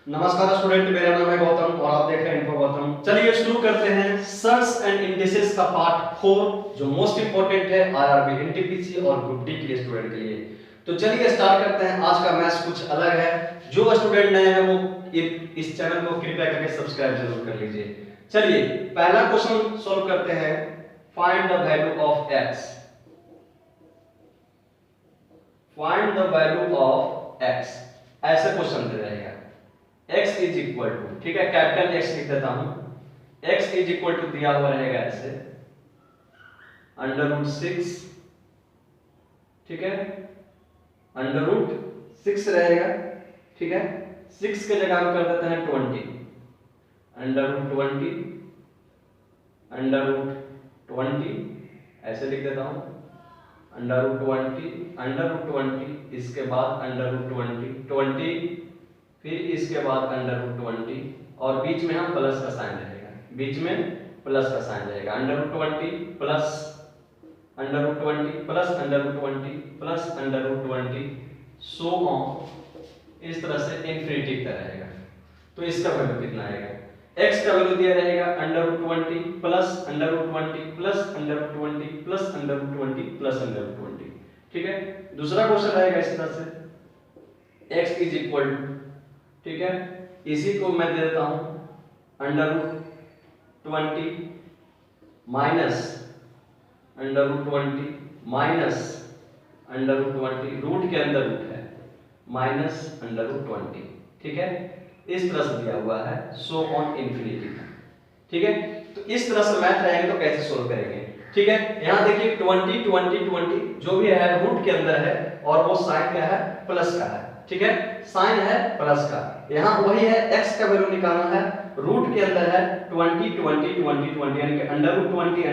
नमस्कार स्टूडेंट, मेरा नाम है गौतम और आप देख रहे हैं इन्फो गौतम। चलिए शुरू करते हैं सर्च एंड इंडिसेस का पार्ट 4 जो मोस्ट इंपोर्टेंट है आरआरबी, एनटीपीसी और ग्रुप डी के लिए स्टूडेंट के लिए। तो चलिए स्टार्ट करते हैं। आज का मैथ्स कुछ अलग है। जो स्टूडेंट नए हैं वो इस चैनल को कृपया करके सब्सक्राइब जरूर कर लीजिए। चलिए पहला क्वेश्चन सॉल्व करते हैं। Find the value of x। Find the value of x, ऐसे क्वेश्चन दे रहेगा। x इज इक्वल टू, ठीक है, कैपिटल X लिख देता हूं। x इज इक्वल टू दिया हुआ रहेगा ऐसे √6, ठीक है, √6 रहेगा, ठीक है। 6 के जगह हम कर देते हैं 20, √20, √20 ऐसे लिख देता हूं, √20, इसके बाद √20, फिर इसके बाद √20 और बीच में हम प्लस का साइन रहेगा, बीच में प्लस का साइन रहेगा। √20 plus √20 plus √20 plus √20 so on, इस तरह से इंफिनिटी तक रहेगा। तो इसका वैल्यू कितना आएगा? x का वैल्यू दिया रहेगा √20 प्लस √20 प्लस √20 प्लस √20 प्लस √20, ठीक है। दूसरा क्वेश्चन रहेगा इस तरह से x इज इक्वल टू, ठीक है, इसी को मैं दे देता हूं √20 माइनस √20 माइनस √20, रूट के अंदर रूट है, माइनस √20, ठीक है। इस तरह से दिया हुआ है सो ऑन इंफिनिटी, ठीक है। तो इस तरह से मैथ रहेंगे तो कैसे सोल्व करेंगे, ठीक है। यहां देखिए 20 20 20 जो भी है रूट के अंदर है और वो साइन क्या है? प्लस का है, ठीक है, साइन है प्लस का। यहाँ वही है, x का वैल्यू निकालना है, रूट के अंदर है 20 20 20 20 यानी कि √20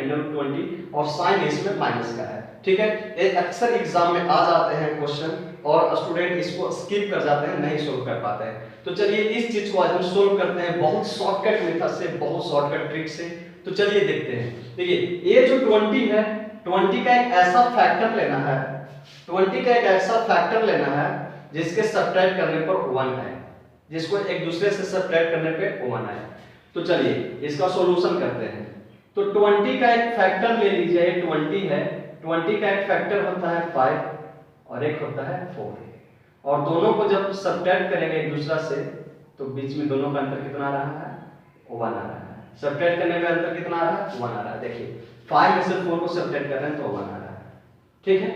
√20 और साइन इसमें माइनस का है, ठीक है। ये अक्सर एग्जाम में आ जाते हैं क्वेश्चन और स्टूडेंट इसको स्किप कर जाते हैं, नहीं सोल्व कर पाते हैं। तो चलिए इस चीज को आज हम सोल्व करते हैं बहुत शॉर्टकट मेथड से, बहुत शॉर्टकट ट्रिक से। तो चलिए देखते हैं। देखिए ये जो 20 है, 20 का एक ऐसा फैक्टर लेना है, 20 का एक ऐसा फैक्टर लेना है जिसके सब्ट्रैक्ट करने पर 1 है, जिसको एक दूसरे से सब्ट्रैक्ट करने पे 1 है। तो चलिए इसका सॉल्यूशन करते हैं। तो 20 का एक फैक्टर ले लीजिए, ये 20 है, 20 का एक फैक्टर होता है 5 और एक होता है 4 और दोनों को जब सब्ट्रैक्ट करेंगे एक दूसरा से तो बीच में दोनों का अंतर कितना आ रहा है? 1 आ रहा है। सब्ट्रैक्ट करने में अंतर कितना आ रहा है? 1 आ रहा है। देखिए 5 में से 4 को सब्ट्रैक्ट कर रहे हैं तो 1 आ रहा है, ठीक है।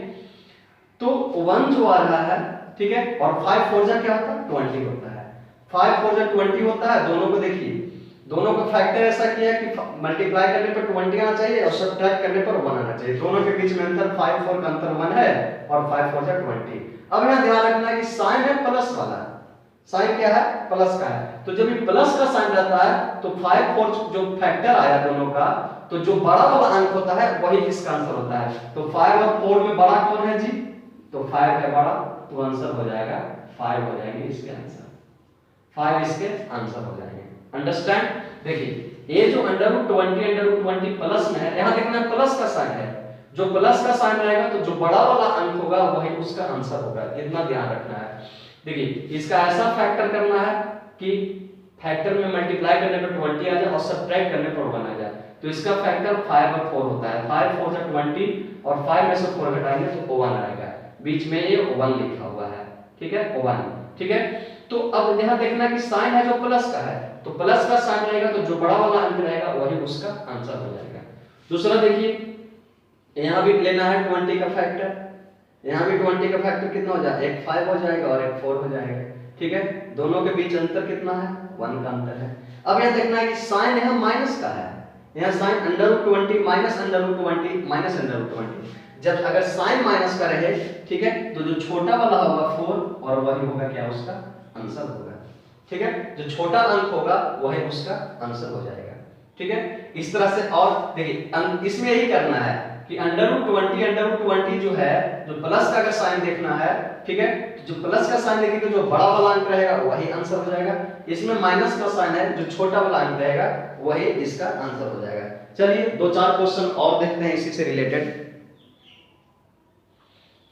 तो 1 जो आ रहा है, ठीक है, और 5 4 जा क्या होता है? 20 होता है। 5 4 जा 20 होता है। दोनों को देखिए, दोनों का फैक्टर ऐसा किया कि मल्टीप्लाई करने पर 20 आना चाहिए और सब्ट्रैक्ट करने पर 1 आना चाहिए। दोनों के बीच में अंतर 5 4 का अंतर 1 है और 5 4 जा 20। अब यहां ध्यान रखना है कि साइन है प्लस वाला, साइन क्या है? प्लस का है। तो जब ये प्लस का साइन रहता है तो 5 4 जो फैक्टर आया दोनों का, तो जो बड़ा वाला अंक होता है वही इसका आंसर होता है। तो 5 और 4 में बड़ा कौन है जी? तो 5 है बड़ा, तो आंसर हो जाएगा 5 हो जाएंगे इसके आंसर, 5 इसके आंसर हो जाएंगे। अंडरस्टैंड? देखिए ये जो √20 प्लस में है, यहां देखना प्लस का साइन है, जो प्लस का साइन रहेगा तो जो बड़ा वाला अंक होगा वही उसका आंसर होगा, इतना ध्यान रखना है। देखिए इसका ऐसा फैक्टर करना है कि फैक्टर में मल्टीप्लाई करने पर 20 आ जाए और सब्ट्रैक्ट करने पर 1 आ जाए। तो इसका फैक्टर 5 और 4 होता है। 5 4 जा 20 और 5 में से 4 घटाएंगे तो 1 आएगा, बीच में ये 1 लिखा हुआ है, ठीक है, 1, ठीक है। तो अब यहां देखना कि साइन है जो प्लस का है, तो प्लस का साइन रहेगा तो जो बड़ा वाला अंक रहेगा वही उसका आंसर हो जाएगा। दूसरा देखिए यहां भी लेना है 20 का फैक्टर, यहां भी 20 का फैक्टर कितना हो जाएगा? एक 5 हो जाएगा और एक 4 हो जाएगा, ठीक है। दोनों के बीच अंतर कितना है? 1 का अंतर है। अब यहां देखना है कि साइन यहां माइनस का है, यहां साइन √20 माइनस √20 माइनस √20। जब अगर साइन माइनस का रहे, ठीक है, तो जो छोटा वाला होगा 4 और वही होगा क्या? उसका आंसर होगा, ठीक है। जो छोटा अंक होगा वही उसका आंसर हो जाएगा, ठीक है। इस तरह से और देखिए इसमें यही करना है कि √20 जो है, जो प्लस का अगर साइन देखना है, ठीक है, जो प्लस का साइन देखिए तो जो बड़ा वाला अंक रहेगा वही आंसर हो जाएगा। इसमें माइनस का साइन है, जो छोटा वाला अंक रहेगा वही इसका आंसर हो जाएगा। चलिए 2-4 क्वेश्चन और देखते हैं इसी से रिलेटेड।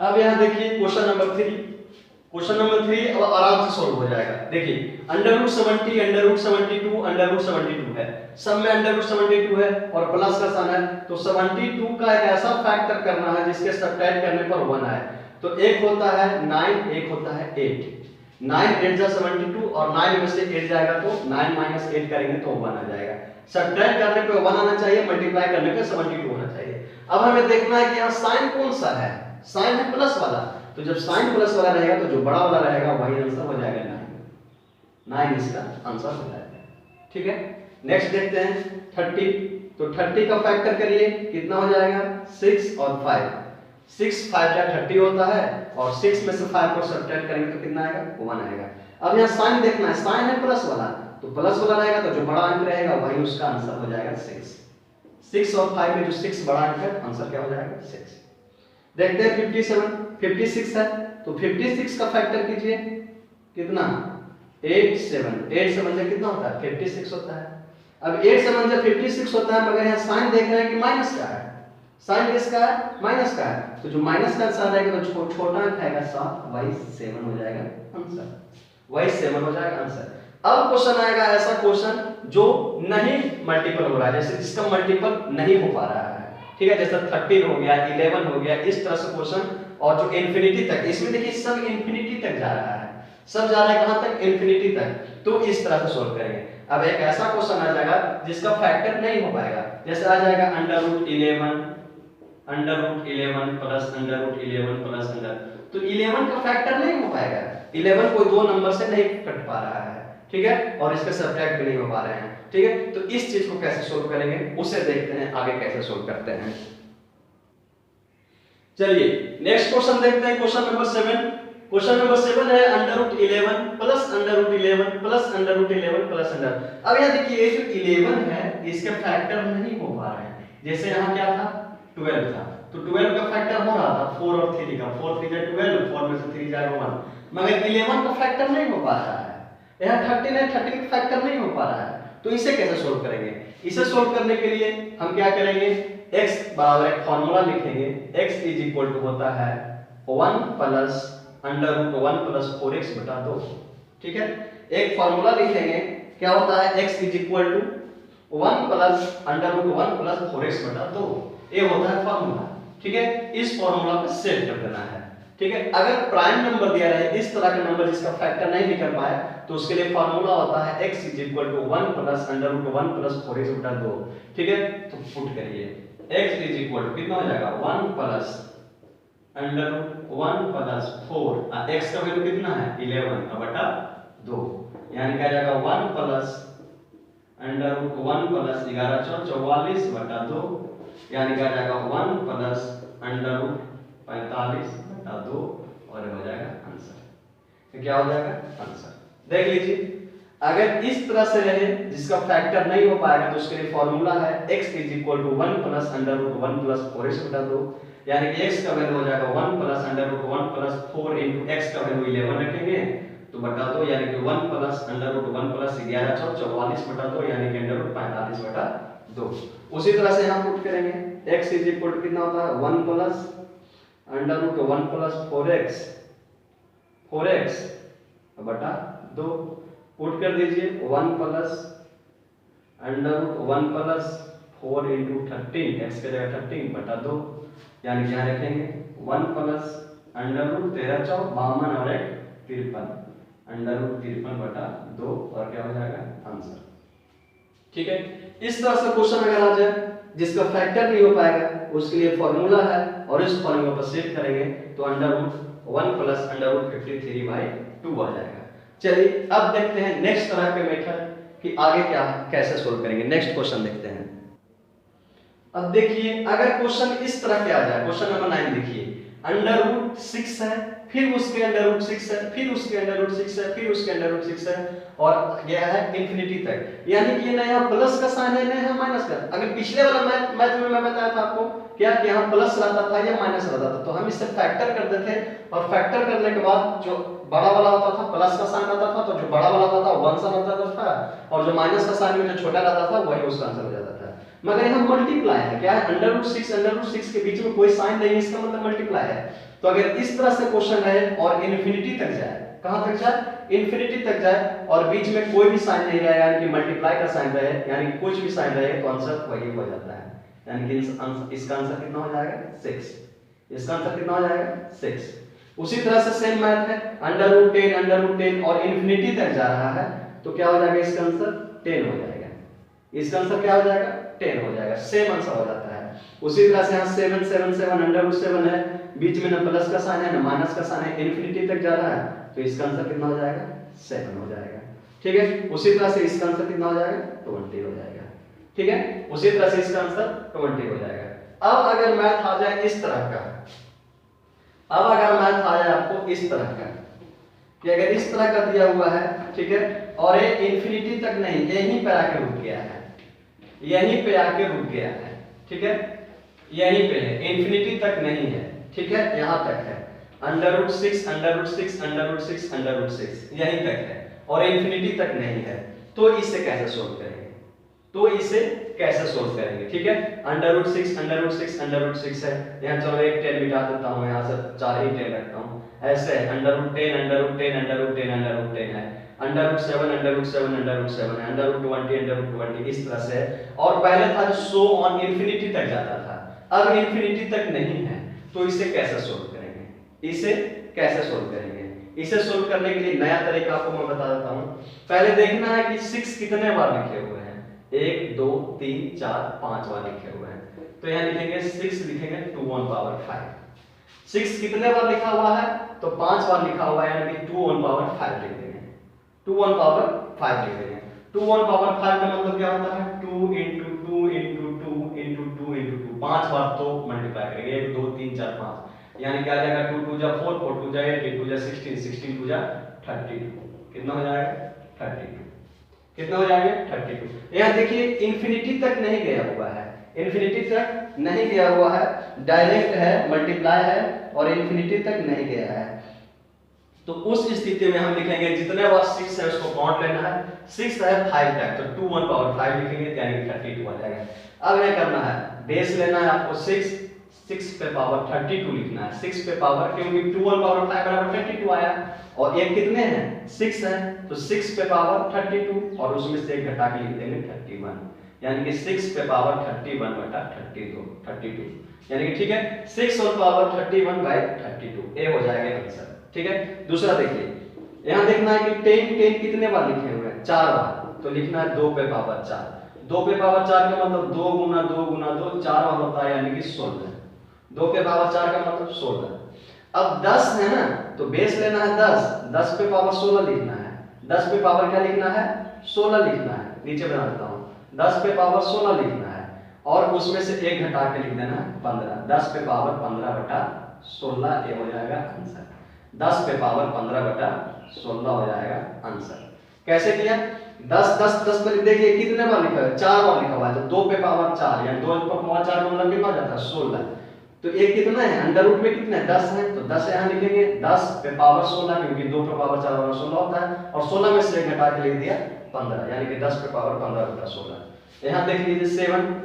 अब यहां देखिए क्वेश्चन नंबर 3, क्वेश्चन नंबर 3 अब आराम से सॉल्व हो जाएगा। देखिए √70 √72 √72 है, सब में √72 है और प्लस का साइन है, तो 72 का एक ऐसा फैक्टर करना है जिसके सब्ट्रैक्ट करने पर 1 आए। तो एक होता है 9, एक होता है 8। 9 8 जा 72 और 9 में से 8 जाएगा तो 9 - 8 करेंगे तो 1 आ जाएगा। सब्ट्रैक्ट करने पे 1 आना चाहिए, मल्टीप्लाई करने पे 72 होना चाहिए। अब हमें देखना है कि यहाँ साइन कौन सा है, साइन है प्लस वाला, तो जब साइन प्लस वाला रहेगा तो जो बड़ा वाला रहेगा वही आंसर हो जाएगा 9। 9 इसका आंसर हो जाएगा। ठीक है, नेक्स्ट देखते हैं 30। तो 30 का फैक्टर करिए, कितना हो जाएगा 6 और 5। 6 5 या 30 होता है और 6 में से 5 को सब्ट्रैक्ट करेंगे तो कितना आएगा 1 आएगा। अब यहाँ साइन देखना है, साइन है प्लस वाला, तो प्लस वाला रहेगा तो जो बड़ा अंक रहेगा वही उसका आंसर हो जाएगा 6। 6 और 5 में जो 6 बड़ा अंक है, आंसर क्या हो जाएगा 6। देखते हैं 57 56 है, तो 56 का फैक्टर कीजिए, कितना 8 7 8 7 से कितना होता है 56 होता है। अब 8 7 से 56 होता है, मगर यहाँ साइन देख रहे हैं कि माइनस का है, साइन किसका है माइनस का है, तो जो माइनस का साइन रहेगा तो छोटा अंक आएगा 7, वही 7 हो जाएगा आंसर, वही 7 हो जाएगा आंसर। अब क्वेश्चन आएगा ऐसा क्वेश्चन जो नहीं मल्टीपल हो रहा है, जैसे जिसका मल्टीपल नहीं हो पा रहा है, ठीक है, जैसे 13 हो गया 11 हो गया, इस तरह से क्वेश्चन, और जो इंफिनिटी तक, इसमें देखिए सब इंफिनिटी तक जा रहा है, सब जा रहा है कहां तक इंफिनिटी तक, तो इस तरह से सोल्व करेंगे। अब एक ऐसा क्वेश्चन आ जाएगा जिसका फैक्टर नहीं हो पाएगा, जैसे आ जाएगा √11 प्लस √11 प्लस अंडर, तो 11 का फैक्टर नहीं हो पाएगा, 11 कोई दो नंबर से नहीं कट पा रहा है, ठीक है, और इसके सब्ट्रैक्ट भी नहीं हो पा रहे हैं, ठीक है, तो इस चीज को कैसे सोल्व करेंगे उसे देखते हैं आगे कैसे सोल्व करते हैं। चलिए नेक्स्ट क्वेश्चन देखते हैं, क्वेश्चन नंबर 7। क्वेश्चन नंबर 7 है √11 प्लस √11 प्लस √11 प्लस अंडर। अब यहाँ देखिए ये जो 11 है इसके फैक्टर नहीं हो पा रहे हैं, जैसे यहाँ क्या था 12 था, तो 12 का फैक्टर हो रहा था 4 और 3 का, 4 3 12, 4 में से 3 जाएगा 1, मगर 11 का फैक्टर नहीं हो पा रहा है। यहाँ 13 है, 13 का फैक्टर नहीं हो पा रहा है, तो इसे कैसे सोल्व करेंगे? इसे सोल्व करने के लिए हम क्या करेंगे, x बराबर एक फार्मूला लिखेंगे, x इज इक्वल टू होता है 1 प्लस √1 प्लस 4x बटा 2, ठीक है, एक फार्मूला लिखेंगे, क्या होता है x is equal to 1 plus √1 plus 4x बटा 2, ये होता है फार्मूला, ठीक है, इस फार्मूला पे सेट कर देना है, ठीक है। अगर प्राइम नंबर दिया रहे इस तरह का नंबर जिसका फैक्टर नहीं निकल पाए, तो उसके लिए फार्मूला होता है x is equal to 1 plus √1 plus 4x बटा 2, ठीक है, तो पुट करिए x इज इक्वल टू कितना हो जाएगा 1 प्लस √1 प्लस 4, x का वैल्यू कितना है 11 बटा 2, यानी क्या जाएगा 1 प्लस √1 प्लस 11 44 बटा 2, यानी क्या जाएगा 1 प्लस √45 बटा 2, और हो जाएगा आंसर। तो क्या हो जाएगा आंसर, देख लीजिए, अगर इस तरह से रहे जिसका फैक्टर नहीं हो पाएगा तो उसके लिए फार्मूला है x is equal to 1 plus √1 plus 4x बटा 2, यानी कि x का वैल्यू हो जाएगा 1 प्लस √1 प्लस 4 इनटू x का वैल्यू 11 रखेंगे तो बटा 2, यानी कि 1 प्लस √1 प्लस 11 44 बटा 2, यानी कि √45 बटा 2। उसी तरह से यहां पुट करेंगे, x इज इक्वल टू कितना होता है 1 प्लस √1 प्लस 4x बटा 2, पुट कर दीजिए 1 प्लस √1 प्लस 4 इनटू 13, x की जगह 13 बटा 2, यानी क्या रखेंगे 1 प्लस √13 × 52 और 1 53, √53 बटा 2, और क्या हो जाएगा आंसर, ठीक है। इस तरह से क्वेश्चन अगर आ जाए जिसका फैक्टर नहीं हो पाएगा उसके लिए फार्मूला है, और इस फार्मूला पर सेट करेंगे तो √1 प्लस √53/2 आ जाएगा। चलिए अब देखते हैं नेक्स्ट तरह के मेथड कि आगे क्या कैसे सोल्व करेंगे। नेक्स्ट क्वेश्चन देखते हैं। अब देखिए अगर क्वेश्चन इस तरह के आ जाए, क्वेश्चन नंबर 9 देखिए, √6 है, फिर उसके √6 है, फिर उसके √6 है, फिर उसके √6 है, और गया है इंफिनिटी तक, यानी कि ना यहाँ प्लस का साइन है ना यहाँ माइनस का। अगर पिछले वाला मैथ में मैं बताया था आपको क्या कि यहाँ प्लस रहता था या माइनस रहता था, तो हम इससे फैक्टर करते थे, और फैक्टर करने के बाद जो बड़ा वाला होता था प्लस का साइन आता था, तो जो बड़ा वाला होता था 1 सा रहता था, और जो माइनस का साइन में जो छोटा रहता था वही उसका आंसर हो जाता था। मगर यहाँ मल्टीप्लाई है, क्या है, √6 के बीच में कोई साइन नहीं है, इसका मतलब मल्टीप्लाई है। तो अगर इस तरह से क्वेश्चन रहे और इन्फिनिटी तक जाए, कहां तक जाए, इन्फिनिटी तक जाए, और बीच में कोई भी साइन नहीं रहे, यानी कि मल्टीप्लाई का साइन रहे, यानी कि कुछ भी साइन रहे, तो आंसर वही हो जाता है। यानी कि इसका आंसर कितना हो जाएगा, 6। इसका आंसर कितना हो जाएगा, 6। उसी तरह से सेम मैथ है, √10 और इन्फिनिटी तक जा रहा है, तो क्या हो जाएगा, इसका आंसर 10 हो जाएगा। इसका आंसर क्या हो जाएगा, 10 हो जाएगा। सेम आंसर हो जाता है। उसी तरह से यहाँ 7 √7 है, बीच में ना प्लस का साइन है ना माइनस का साइन है, इन्फिनिटी तक जा रहा है, तो इसका आंसर कितना हो जाएगा, 7 हो जाएगा। ठीक है, उसी तरह से इसका आंसर कितना हो जाएगा, 20 हो जाएगा। ठीक है, उसी तरह से इसका आंसर 20 हो जाएगा। अब अगर मैथ आ जाए इस तरह का, अब अगर मैथ आ जाए आपको इस तरह का कि अगर इस तरह का दिया हुआ है, ठीक है, और ये इन्फिनिटी तक नहीं, यहीं पे आके रुक गया है, यहीं पे आके रुक गया है, ठीक है, यहीं पे है, इन्फिनिटी तक नहीं है, ठीक है, यहां तक है, √6 यहीं तक है और इन्फिनिटी तक नहीं है, तो इसे कैसे सोल्व करेंगे, तो इसे कैसे सोल्व करेंगे। ठीक है, √6 है, यहाँ चलो एक 10 मिटा देता हूँ, यहाँ से 4 ही 10 रखता हूँ, ऐसे है, √10 है, √7 है, √20 इस तरह से। और पहले था जो सो ऑन इन्फिनिटी तक जाता था, अब इन्फिनिटी तक नहीं है, तो इसे कैसे सोल्व करेंगे, इसे कैसे सोल्व करेंगे। इसे सोल्व करने के लिए नया तरीका आपको मैं बता देता हूँ। पहले देखना है कि 6 कितने बार लिखे हुए हैं, 1 2 3 4 5 बार लिखे हुए हैं, तो यहाँ लिखेंगे 6 लिखेंगे 2⁵। 6 कितने बार लिखा हुआ है, तो 5 बार लिखा हुआ है, यानी कि 2⁵ लिख देंगे, 2⁵ लिख देंगे। 2⁵ का मतलब क्या होता है, 2 × 2 × 2 × 2 × 2, 5 बार तो मल्टीप्लाई करेंगे, 1 2 3 4 5, यानी क्या आ जाएगा, 2 2 जा 4 4 2 जा 8 8 2 जा 16 16 2 जा 32, कितना हो जाएगा, 32, कितना हो जाएगा, 32। यहाँ देखिए इन्फिनिटी तक नहीं गया हुआ है, इन्फिनिटी तक नहीं गया हुआ है, डायरेक्ट है, मल्टीप्लाई है और इन्फिनिटी तक नहीं गया है। तो उस स्थिति में हम लिखेंगे जितने बार 6 है उसको काउंट लेना है, 6 है 5 टाइम, तो 2⁵ लिखेंगे, यानी 32 आ जाएगा। अब क्या करना है, बेस लेना है आपको 6 पे पावर 32 लिखना है, 6 पे पावर, क्योंकि 2⁵ बराबर 32 आया और ये कितने हैं, 6 है, तो 6 पे पावर 32 और उसमें से एक घटा के लिख देंगे 31, यानी कि 6 पे पावर 31/32, यानी कि ठीक है, 6/31/32 ए हो जाएगा आंसर। ठीक है, दूसरा देखिए, यहां देखना है कि 10 कितने बार लिखे हुए हैं, 4 बार, तो लिखना है 2 पे पावर 4, 2 पे पावर 4 का मतलब 2 × 2 × 2 4 बार होता है, यानी कि 16, 2 पे पावर 4 का मतलब 16। अब 10 है ना, तो बेस लेना है 10 पे पावर 16 लिखना है, 10 पे पावर क्या लिखना है, 16 लिखना है, नीचे बना देता हूं, 10 पे पावर 16 लिखना है और उसमें से एक घटा के लिख देना है 15, 10 पे पावर 15/16 ये हो जाएगा आंसर, 10 पे पावर 15/16 हो जाएगा आंसर। कैसे किया, 10 पे देखिए कितने बार लिखा है, 4 बार लिखा हुआ है, तो 2 पे पावर 4, यानी 2 पे पावर 4 का मतलब कितना हो जाता है, 16, तो ये कितना है, अंडर रूट में कितना है, 10 है, तो 10 यहाँ लिखेंगे, 10 पे पावर 16, क्योंकि 2 पे पावर 4 16 होता है, और 16 में से घटा के लिख दिया 15, यानी कि 10 पे पावर 15/16। यहाँ देख लीजिए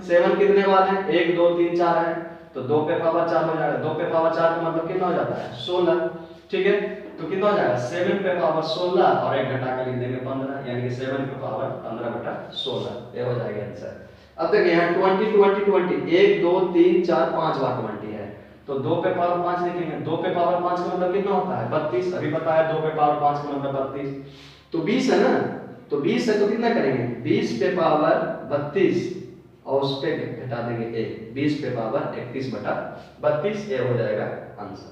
7 कितने बार है, 1 2 3 4 है, तो 2 पे पावर 4 हो जाएगा, 2 पे पावर 4 का मतलब कितना हो जाता है, 16, ठीक है, तो कितना हो जाएगा, 7 पे पावर 16 और एक घटा के लिख देंगे 15, यानी कि 7 पे पावर 15/16 ये हो जाएगा आंसर। अब देखिए यहाँ 20 20 20 1 2 3 4 5 बार 20 है, तो 2 पे पावर 5 लिखेंगे, 2 पे पावर 5 का मतलब कितना होता है, 32, अभी बताया 2 पे पावर 5 का मतलब 32, तो 20 है ना, तो 20 है तो कितना करेंगे, 20 पे पावर 32 और उस पे घटा देंगे 1, 20 पे पावर 31/32 ये हो जाएगा आंसर।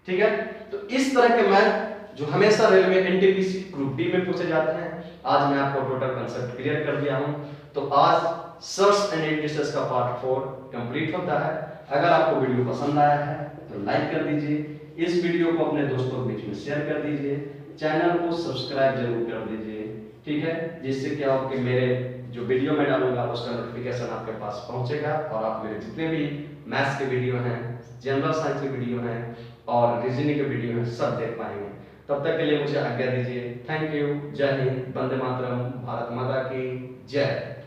ठीक है, तो इस तरह के मैथ जो हमेशा रेलवे एनटीपीसी ग्रुप डी में पूछे जाते हैं, आज मैं आपको टोटल कांसेप्ट क्लियर कर दिया हूं। तो आज सर्च एंड इंडिसेस का पार्ट 4 कंप्लीट होता है। अगर आपको वीडियो पसंद आया है तो लाइक कर दीजिए, इस वीडियो को अपने दोस्तों के बीच में शेयर कर दीजिए, चैनल को सब्सक्राइब जरूर कर दीजिए, ठीक है, जिससे क्या हो कि मेरे जो वीडियो मैं डालूंगा उसका नोटिफिकेशन आपके पास पहुंचेगा और आप मेरे जितने भी मैथ्स के वीडियो हैं, जनरल साइंस के वीडियो हैं और रीजनिंग के वीडियो हैं सब देख पाएंगे। तब तक के लिए मुझे आज्ञा दीजिए। Thank you. जय हिंद, वंदे मातरम, भारत माता की जय।